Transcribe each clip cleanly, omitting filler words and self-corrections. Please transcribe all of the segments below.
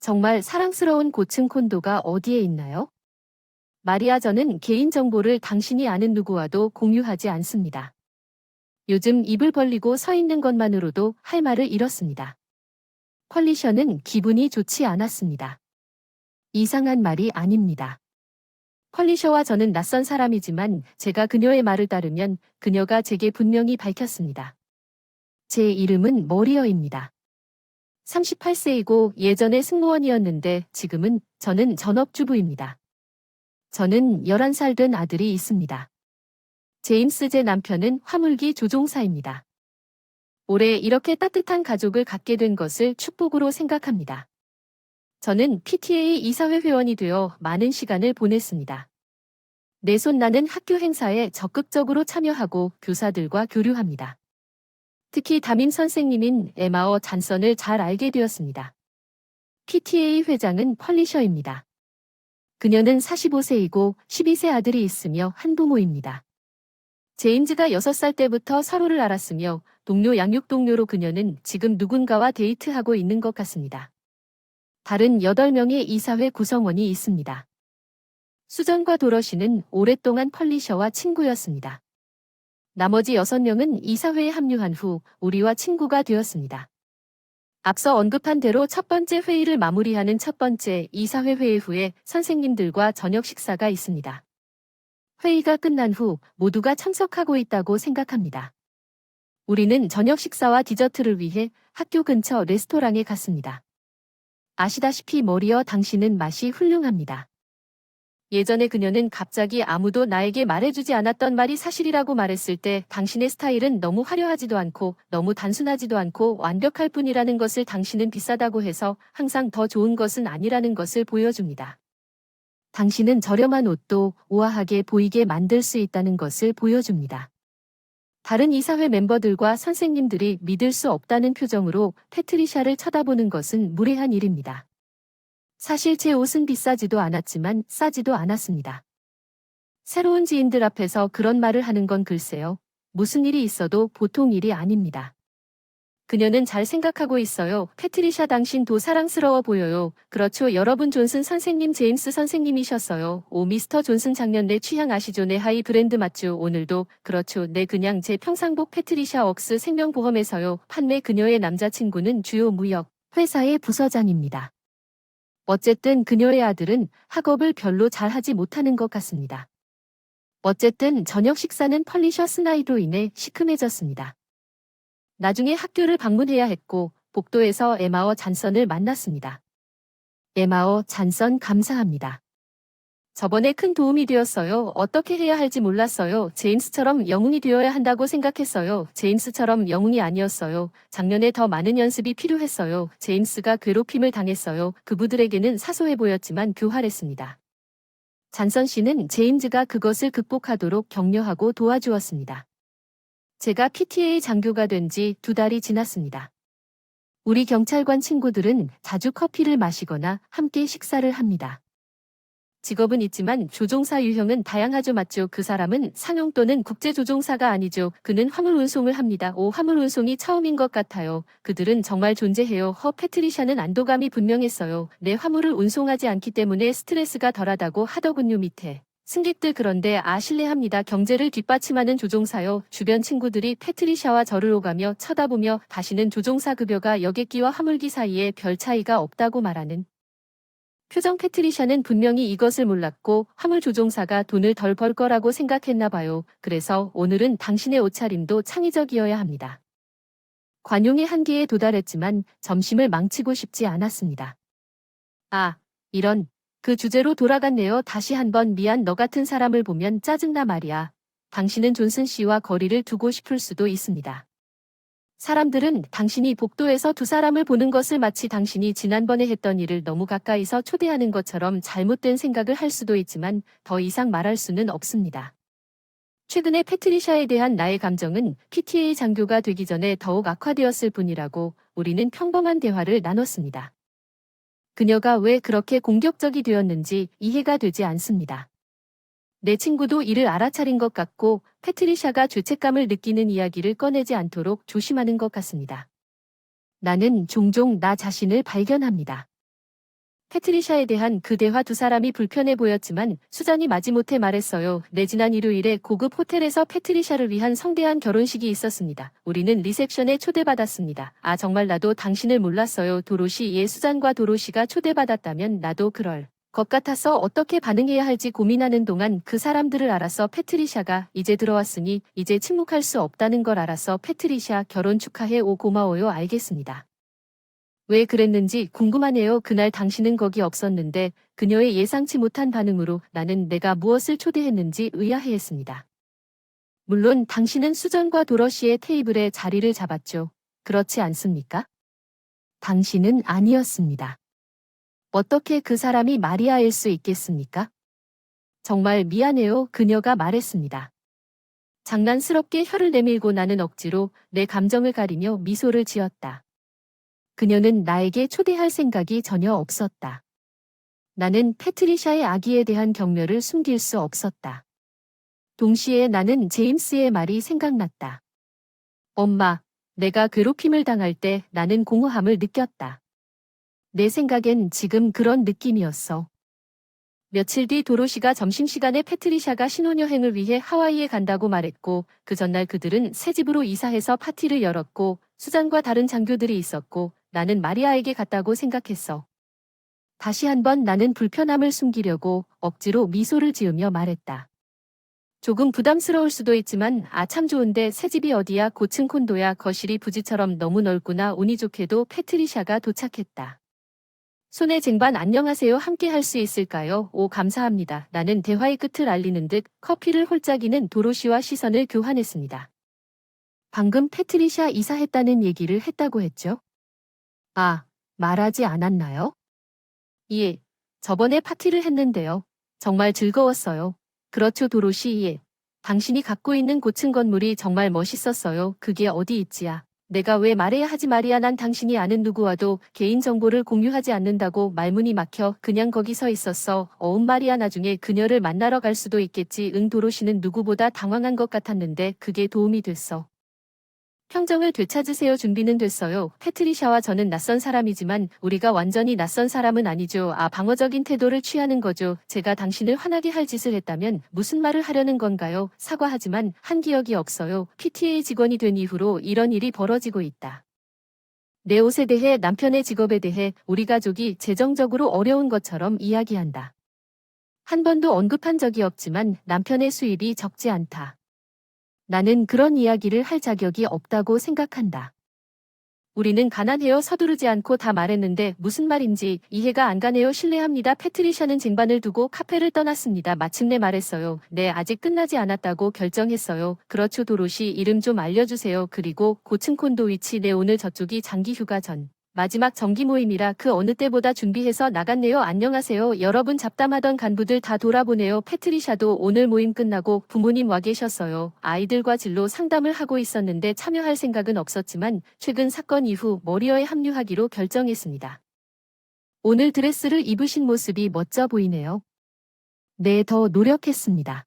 정말 사랑스러운 고층 콘도가 어디에 있나요? 마리아, 저는 개인정보를 당신이 아는 누구와도 공유하지 않습니다. 요즘 입을 벌리고 서 있는 것만으로도 할 말을 잃었습니다. 퀄리셔는 기분이 좋지 않았습니다. 이상한 말이 아닙니다. 퀄리셔와 저는 낯선 사람이지만 제가 그녀의 말을 따르면 그녀가 제게 분명히 밝혔습니다. 제 이름은 머리어입니다. 38세이고 예전에 승무원이었는데 지금은 저는 전업주부입니다. 저는 11살 된 아들이 있습니다. 제임스, 제 남편은 화물기 조종사입니다. 올해 이렇게 따뜻한 가족을 갖게 된 것을 축복으로 생각합니다. 저는 PTA 이사회 회원이 되어 많은 시간을 보냈습니다. 내 손나는 학교 행사에 적극적으로 참여하고 교사들과 교류합니다. 특히 담임 선생님인 에마어 잔선을 잘 알게 되었습니다. PTA 회장은 펄리셔입니다. 그녀는 45세이고 12세 아들이 있으며 한부모입니다. 제임즈가 6살 때부터 서로를 알았으며 동료 양육 동료로 그녀는 지금 누군가와 데이트하고 있는 것 같습니다. 다른 8명의 이사회 구성원이 있습니다. 수전과 도러시는 오랫동안 펄리셔와 친구였습니다. 나머지 6명은 이사회에 합류한 후 우리와 친구가 되었습니다. 앞서 언급한 대로 첫 번째 회의를 마무리하는 첫 번째 이사회 회의 후에 선생님들과 저녁 식사가 있습니다. 회의가 끝난 후 모두가 참석하고 있다고 생각합니다. 우리는 저녁 식사와 디저트를 위해 학교 근처 레스토랑에 갔습니다. 아시다시피 머리어, 당신은 맛이 훌륭합니다. 예전에 그녀는 갑자기 아무도 나에게 말해주지 않았던 말이 사실이라고 말했을 때 당신의 스타일은 너무 화려하지도 않고 너무 단순하지도 않고 완벽할 뿐이라는 것을, 당신은 비싸다고 해서 항상 더 좋은 것은 아니라는 것을 보여줍니다. 당신은 저렴한 옷도 우아하게 보이게 만들 수 있다는 것을 보여줍니다. 다른 이사회 멤버들과 선생님들이 믿을 수 없다는 표정으로 패트리샤를 쳐다보는 것은 무례한 일입니다. 사실 제 옷은 비싸지도 않았지만 싸지도 않았습니다. 새로운 지인들 앞에서 그런 말을 하는 건 글쎄요, 무슨 일이 있어도 보통 일이 아닙니다. 그녀는 잘 생각하고 있어요. 패트리샤, 당신도 사랑스러워 보여요. 그렇죠, 여러분. 존슨 선생님, 제임스 선생님이셨어요. 오, 미스터 존슨, 작년 내 취향 아시죠? 내 하이 브랜드 맞죠? 오늘도. 그렇죠, 네, 그냥 제 평상복. 패트리샤 억스 생명보험에서요. 판매. 그녀의 남자친구는 주요 무역 회사의 부서장입니다. 어쨌든 그녀의 아들은 학업을 별로 잘하지 못하는 것 같습니다. 어쨌든 저녁 식사는 펄리셔 스나이로 인해 시큼해졌습니다. 나중에 학교를 방문해야 했고 복도에서 에마어 잔선을 만났습니다. 에마어 잔선, 감사합니다. 저번에 큰 도움이 되었어요. 어떻게 해야 할지 몰랐어요. 제임스처럼 영웅이 되어야 한다고 생각했어요. 제임스처럼 영웅이 아니었어요. 작년에 더 많은 연습이 필요했어요. 제임스가 괴롭힘을 당했어요. 그부들에게는 사소해 보였지만 교활했습니다. 잔선 씨는 제임즈가 그것을 극복하도록 격려하고 도와주었습니다. 제가 PTA 장교가 된 지 2달이 지났습니다. 우리 경찰관 친구들은 자주 커피를 마시거나 함께 식사를 합니다. 직업은 있지만 조종사 유형은 다양하죠, 맞죠? 그 사람은 상용 또는 국제조종사가 아니죠. 그는 화물 운송을 합니다. 오, 화물 운송이 처음인 것 같아요. 그들은 정말 존재해요. 패트리샤는 안도감이 분명했어요. 내 화물을 운송하지 않기 때문에 스트레스가 덜하다고 하더군요. 밑에 승객들, 그런데 실례합니다. 경제를 뒷받침하는 조종사요. 주변 친구들이 패트리샤와 저를 오가며 쳐다보며 다시는 조종사 급여가 여객기와 화물기 사이에 별 차이가 없다고 말하는 표정. 패트리샤는 분명히 이것을 몰랐고 화물 조종사가 돈을 덜 벌 거라고 생각했나 봐요. 그래서 오늘은 당신의 옷차림도 창의적이어야 합니다. 관용의 한계에 도달했지만 점심을 망치고 싶지 않았습니다. 이런. 그 주제로 돌아갔네요. 다시 한번 미안. 너 같은 사람을 보면 짜증나 말이야. 당신은 존슨 씨와 거리를 두고 싶을 수도 있습니다. 사람들은 당신이 복도에서 2사람을 보는 것을 마치 당신이 지난번에 했던 일을 너무 가까이서 초대하는 것처럼 잘못된 생각을 할 수도 있지만 더 이상 말할 수는 없습니다. 최근에 패트리샤에 대한 나의 감정은 PTA 장교가 되기 전에 더욱 악화되었을 뿐이라고 우리는 평범한 대화를 나눴습니다. 그녀가 왜 그렇게 공격적이 되었는지 이해가 되지 않습니다. 내 친구도 이를 알아차린 것 같고 패트리샤가 죄책감을 느끼는 이야기를 꺼내지 않도록 조심하는 것 같습니다. 나는 종종 나 자신을 발견합니다. 패트리샤에 대한 그 대화 두 사람이 불편해 보였지만 수잔이 마지못해 말했어요. 네, 지난 일요일에 고급 호텔에서 패트리샤를 위한 성대한 결혼식이 있었습니다. 우리는 리셉션에 초대받았습니다. 아, 정말 나도 당신을 몰랐어요. 도로시. 예, 수잔과 도로시가 초대받았다면 나도 그럴 것 같아서 어떻게 반응해야 할지 고민하는 동안 그 사람들을 알아서 패트리샤가 이제 들어왔으니 이제 침묵할 수 없다는 걸 알아서 패트리샤 결혼 축하해. 오, 고마워요. 알겠습니다. 왜 그랬는지 궁금하네요. 그날 당신은 거기 없었는데 그녀의 예상치 못한 반응으로 나는 내가 무엇을 초대했는지 의아해했습니다. 물론 당신은 수전과 도러시의 테이블에 자리를 잡았죠. 그렇지 않습니까? 당신은 아니었습니다. 어떻게 그 사람이 마리아일 수 있겠습니까? 정말 미안해요. 그녀가 말했습니다. 장난스럽게 혀를 내밀고 나는 억지로 내 감정을 가리며 미소를 지었다. 그녀는 나에게 초대할 생각이 전혀 없었다. 나는 패트리샤의 아기에 대한 경멸을 숨길 수 없었다. 동시에 나는 제임스의 말이 생각났다. 엄마, 내가 괴롭힘을 당할 때 나는 공허함을 느꼈다. 내 생각엔 지금 그런 느낌이었어. 며칠 뒤 도로시가 점심시간에 패트리샤가 신혼여행을 위해 하와이에 간다고 말했고 그 전날 그들은 새 집으로 이사해서 파티를 열었고 수잔과 다른 장교들이 있었고 나는 마리아에게 갔다고 생각했어. 다시 한번 나는 불편함을 숨기려고 억지로 미소를 지으며 말했다. 조금 부담스러울 수도 있지만 아, 참 좋은데 새 집이 어디야. 고층 콘도야. 거실이 부지처럼 너무 넓구나. 운이 좋게도 패트리샤가 도착했다. 손에 쟁반 안녕하세요. 함께 할 수 있을까요? 오, 감사합니다. 나는 대화의 끝을 알리는 듯 커피를 홀짝이는 도로시와 시선을 교환했습니다. 방금 패트리샤 이사했다는 얘기를 했다고 했죠? 아, 말하지 않았나요? 예, 저번에 파티를 했는데요. 정말 즐거웠어요. 그렇죠, 도로시. 예. 당신이 갖고 있는 고층 건물이 정말 멋있었어요. 그게 어디 있지야. 내가 왜 말해야 하지 말이야. 난 당신이 아는 누구와도 개인정보를 공유하지 않는다고 말문이 막혀 그냥 거기 서 있었어. 말이야. 나중에 그녀를 만나러 갈 수도 있겠지. 응. 도로시는 누구보다 당황한 것 같았는데 그게 도움이 됐어. 평정을 되찾으세요. 준비는 됐어요. 패트리샤와 저는 낯선 사람이지만 우리가 완전히 낯선 사람은 아니죠. 아, 방어적인 태도를 취하는 거죠. 제가 당신을 화나게 할 짓을 했다면 무슨 말을 하려는 건가요? 사과하지만 한 기억이 없어요. PTA 직원이 된 이후로 이런 일이 벌어지고 있다. 내 옷에 대해, 남편의 직업에 대해 우리 가족이 재정적으로 어려운 것처럼 이야기한다. 한 번도 언급한 적이 없지만 남편의 수입이 적지 않다. 나는 그런 이야기를 할 자격이 없다고 생각한다. 우리는 가난해요. 서두르지 않고 다 말했는데 무슨 말인지 이해가 안 가네요. 실례합니다. 패트리샤는 쟁반을 두고 카페를 떠났습니다. 마침내 말했어요. 네, 아직 끝나지 않았다고 결정했어요. 그렇죠, 도로시. 이름 좀 알려주세요. 그리고 고층 콘도 위치. 네, 오늘 저쪽이 장기 휴가 전 마지막 정기 모임이라 그 어느 때보다 준비해서 나갔네요. 안녕하세요. 여러분. 잡담하던 간부들 다 돌아보네요. 패트리샤도 오늘 모임 끝나고 부모님 와 계셨어요. 아이들과 진로 상담을 하고 있었는데 참여할 생각은 없었지만 최근 사건 이후 머리어에 합류하기로 결정했습니다. 오늘 드레스를 입으신 모습이 멋져 보이네요. 네, 더 노력했습니다.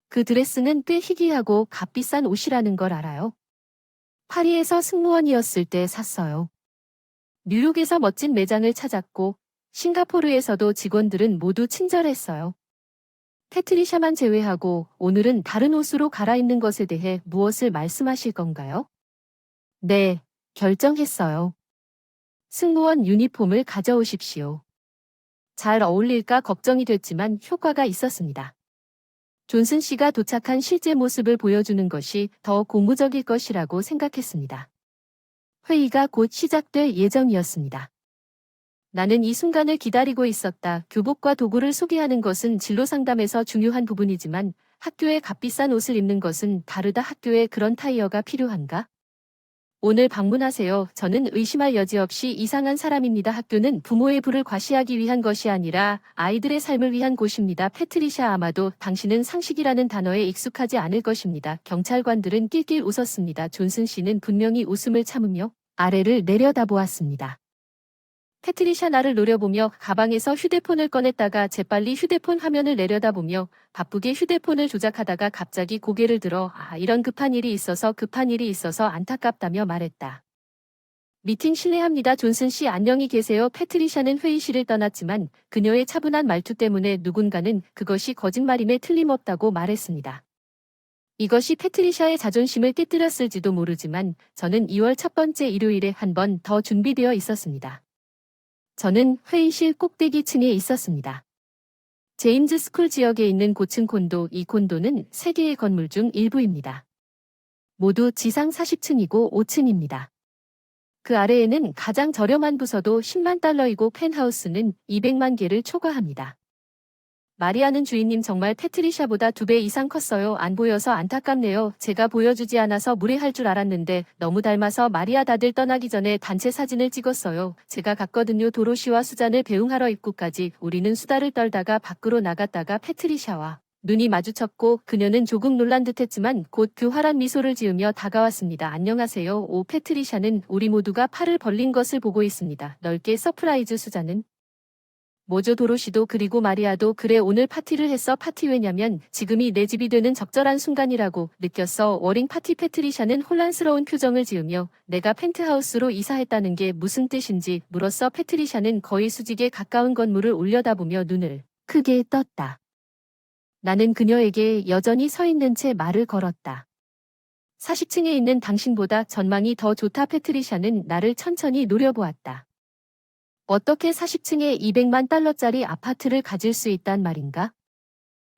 그 드레스는 꽤 희귀하고 값비싼 옷이라는 걸 알아요? 파리에서 승무원이었을 때 샀어요. 뉴욕에서 멋진 매장을 찾았고 싱가포르에서도 직원들은 모두 친절했어요. 패트리샤만 제외하고 오늘은 다른 옷으로 갈아입는 것에 대해 무엇을 말씀하실 건가요? 네, 결정했어요. 승무원 유니폼을 가져오십시오. 잘 어울릴까 걱정이 됐지만 효과가 있었습니다. 존슨 씨가 도착한 실제 모습을 보여주는 것이 더 고무적일 것이라고 생각했습니다. 회의가 곧 시작될 예정이었습니다. 나는 이 순간을 기다리고 있었다. 교복과 도구를 소개하는 것은 진로 상담에서 중요한 부분이지만 학교에 값비싼 옷을 입는 것은 다르다. 학교에 그런 타이어가 필요한가? 오늘 방문하세요. 저는 의심할 여지 없이 이상한 사람입니다. 학교는 부모의 부를 과시하기 위한 것이 아니라 아이들의 삶을 위한 곳입니다. 패트리샤, 아마도 당신은 상식이라는 단어에 익숙하지 않을 것입니다. 경찰관들은 낄낄 웃었습니다. 존슨 씨는 분명히 웃음을 참으며 아래를 내려다보았습니다. 패트리샤 나를 노려보며 가방에서 휴대폰을 꺼냈다가 재빨리 휴대폰 화면을 내려다보며 바쁘게 휴대폰을 조작하다가 갑자기 고개를 들어 이런 급한 일이 있어서 안타깝다며 말했다. 미팅 실례합니다. 존슨 씨 안녕히 계세요. 패트리샤는 회의실을 떠났지만 그녀의 차분한 말투 때문에 누군가는 그것이 거짓말임에 틀림없다고 말했습니다. 이것이 패트리샤의 자존심을 깨뜨렸을지도 모르지만 저는 2월 첫 번째 일요일에 한 번 더 준비되어 있었습니다. 저는 회의실 꼭대기 층에 있었습니다. 제임스 스쿨 지역에 있는 고층 콘도, 이 콘도는 3개의 건물 중 일부입니다. 모두 지상 40층이고 5층입니다. 그 아래에는 가장 저렴한 부서도 10만 달러이고 펜하우스는 200만 개를 초과합니다. 마리아는 주인님 정말 패트리샤보다 2배 이상 컸어요. 안 보여서 안타깝네요. 제가 보여주지 않아서 무례할 줄 알았는데 너무 닮아서 마리아 다들 떠나기 전에 단체 사진을 찍었어요. 제가 갔거든요. 도로시와 수잔을 배웅하러 입구까지. 우리는 수다를 떨다가 밖으로 나갔다가 패트리샤와 눈이 마주쳤고 그녀는 조금 놀란 듯했지만 곧 교활한 미소를 지으며 다가왔습니다. 안녕하세요. 오 패트리샤는 우리 모두가 팔을 벌린 것을 보고 있습니다. 넓게 서프라이즈 수잔은 뭐죠 도로시도 그리고 마리아도 그래 오늘 파티를 했어 파티 왜냐면 지금이 내 집이 되는 적절한 순간이라고 느꼈어 워링 파티 패트리샤는 혼란스러운 표정을 지으며 내가 펜트하우스로 이사했다는 게 무슨 뜻인지 물었어 패트리샤는 거의 수직에 가까운 건물을 올려다보며 눈을 크게 떴다. 나는 그녀에게 여전히 서 있는 채 말을 걸었다. 40층에 있는 당신보다 전망이 더 좋다 패트리샤는 나를 천천히 노려보았다. 어떻게 40층에 200만 달러짜리 아파트를 가질 수 있단 말인가?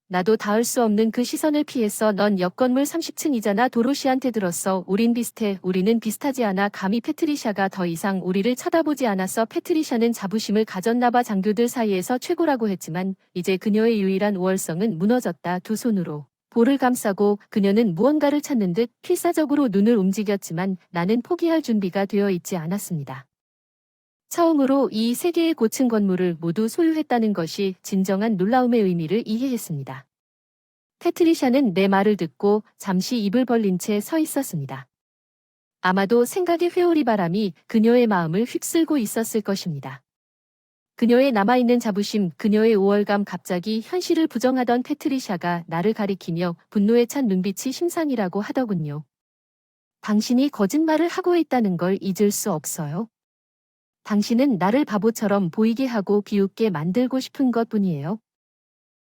나도 닿을 수 없는 그 시선을 피했어. 넌 옆 건물 30층이잖아. 도로시한테 들었어. 우린 비슷해. 우리는 비슷하지 않아. 감히 패트리샤가 더 이상 우리를 쳐다보지 않았어. 패트리샤는 자부심을 가졌나봐. 장교들 사이에서 최고라고 했지만 이제 그녀의 유일한 우월성은 무너졌다. 두 손으로 볼을 감싸고 그녀는 무언가를 찾는 듯 필사적으로 눈을 움직였지만 나는 포기할 준비가 되어 있지 않았습니다. 처음으로 이 3개의 고층 건물을 모두 소유했다는 것이 진정한 놀라움의 의미를 이해했습니다. 패트리샤는 내 말을 듣고 잠시 입을 벌린 채 서 있었습니다. 아마도 생각의 회오리 바람이 그녀의 마음을 휩쓸고 있었을 것입니다. 그녀의 남아있는 자부심, 그녀의 우월감 갑자기 현실을 부정하던 패트리샤가 나를 가리키며 분노에 찬 눈빛이 심상이라고 하더군요. 당신이 거짓말을 하고 있다는 걸 잊을 수 없어요. 당신은 나를 바보처럼 보이게 하고 비웃게 만들고 싶은 것뿐이에요.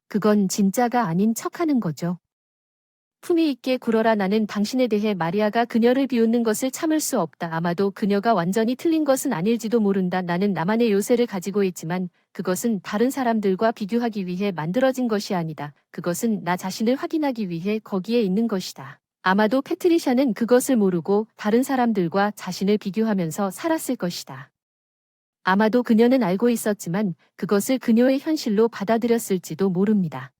그건 진짜가 아닌 척하는 거죠. 품위 있게 굴어라. 나는 당신에 대해 마리아가 그녀를 비웃는 것을 참을 수 없다. 아마도 그녀가 완전히 틀린 것은 아닐지도 모른다. 나는 나만의 요새를 가지고 있지만 그것은 다른 사람들과 비교하기 위해 만들어진 것이 아니다. 그것은 나 자신을 확인하기 위해 거기에 있는 것이다. 아마도 패트리샤는 그것을 모르고 다른 사람들과 자신을 비교하면서 살았을 것이다. 아마도 그녀는 알고 있었지만 그것을 그녀의 현실로 받아들였을지도 모릅니다.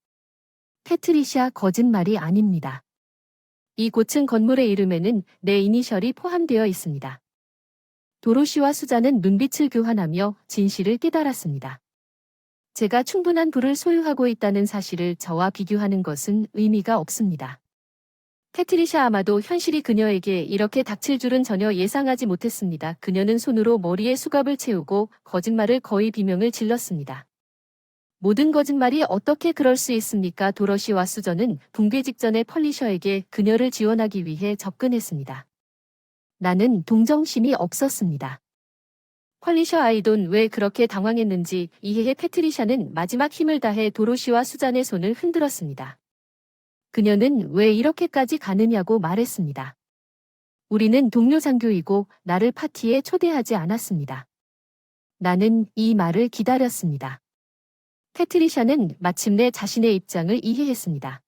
패트리샤 거짓말이 아닙니다. 이 고층 건물의 이름에는 내 이니셜이 포함되어 있습니다. 도로시와 수잔은 눈빛을 교환하며 진실을 깨달았습니다. 제가 충분한 부를 소유하고 있다는 사실을 저와 비교하는 것은 의미가 없습니다. 패트리샤 아마도 현실이 그녀에게 이렇게 닥칠 줄은 전혀 예상하지 못했습니다. 그녀는 손으로 머리에 수갑을 채우고 거짓말을 거의 비명을 질렀습니다. 모든 거짓말이 어떻게 그럴 수 있습니까? 도로시와 수전은 붕괴 직전의 펄리셔에게 그녀를 지원하기 위해 접근했습니다. 나는 동정심이 없었습니다. 펄리셔 아이돈 왜 그렇게 당황했는지 이해해 패트리샤는 마지막 힘을 다해 도로시와 수잔의 손을 흔들었습니다. 그녀는 왜 이렇게까지 가느냐고 말했습니다. 우리는 동료 장교이고 나를 파티에 초대하지 않았습니다. 나는 이 말을 기다렸습니다. 패트리샤는 마침내 자신의 입장을 이해했습니다.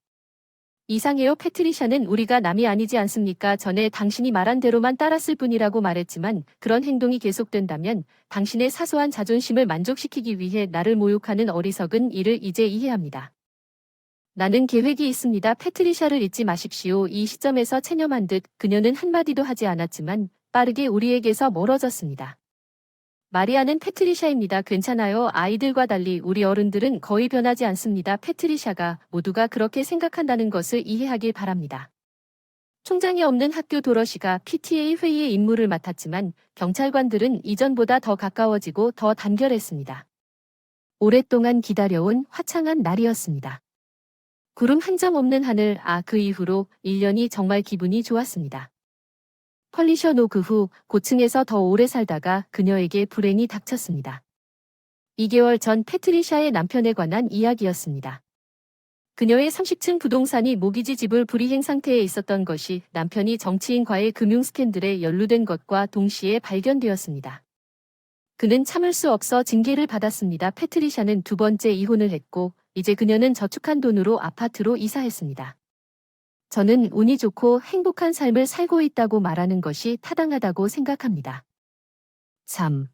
이상해요. 패트리샤는 우리가 남이 아니지 않습니까? 전에 당신이 말한 대로만 따랐을 뿐이라고 말했지만 그런 행동이 계속된다면 당신의 사소한 자존심을 만족시키기 위해 나를 모욕하는 어리석은 일을 이제 이해합니다. 나는 계획이 있습니다. 패트리샤를 잊지 마십시오. 이 시점에서 체념한 듯 그녀는 한마디도 하지 않았지만 빠르게 우리에게서 멀어졌습니다. 마리아는 패트리샤입니다. 괜찮아요. 아이들과 달리 우리 어른들은 거의 변하지 않습니다. 패트리샤가 모두가 그렇게 생각한다는 것을 이해하길 바랍니다. 총장이 없는 학교 도러시가 PTA 회의의 임무를 맡았지만 경찰관들은 이전보다 더 가까워지고 더 단결했습니다. 오랫동안 기다려온 화창한 날이었습니다. 구름 한 점 없는 하늘, 그 이후로 1년이 정말 기분이 좋았습니다. 펄리셔 노 그 후 고층에서 더 오래 살다가 그녀에게 불행이 닥쳤습니다. 2개월 전 패트리샤의 남편에 관한 이야기였습니다. 그녀의 30층 부동산이 모기지 지불 불이행 상태에 있었던 것이 남편이 정치인과의 금융 스캔들에 연루된 것과 동시에 발견되었습니다. 그는 참을 수 없어 징계를 받았습니다. 패트리샤는 두 번째 이혼을 했고 이제 그녀는 저축한 돈으로 아파트로 이사했습니다. 저는 운이 좋고 행복한 삶을 살고 있다고 말하는 것이 타당하다고 생각합니다. 3.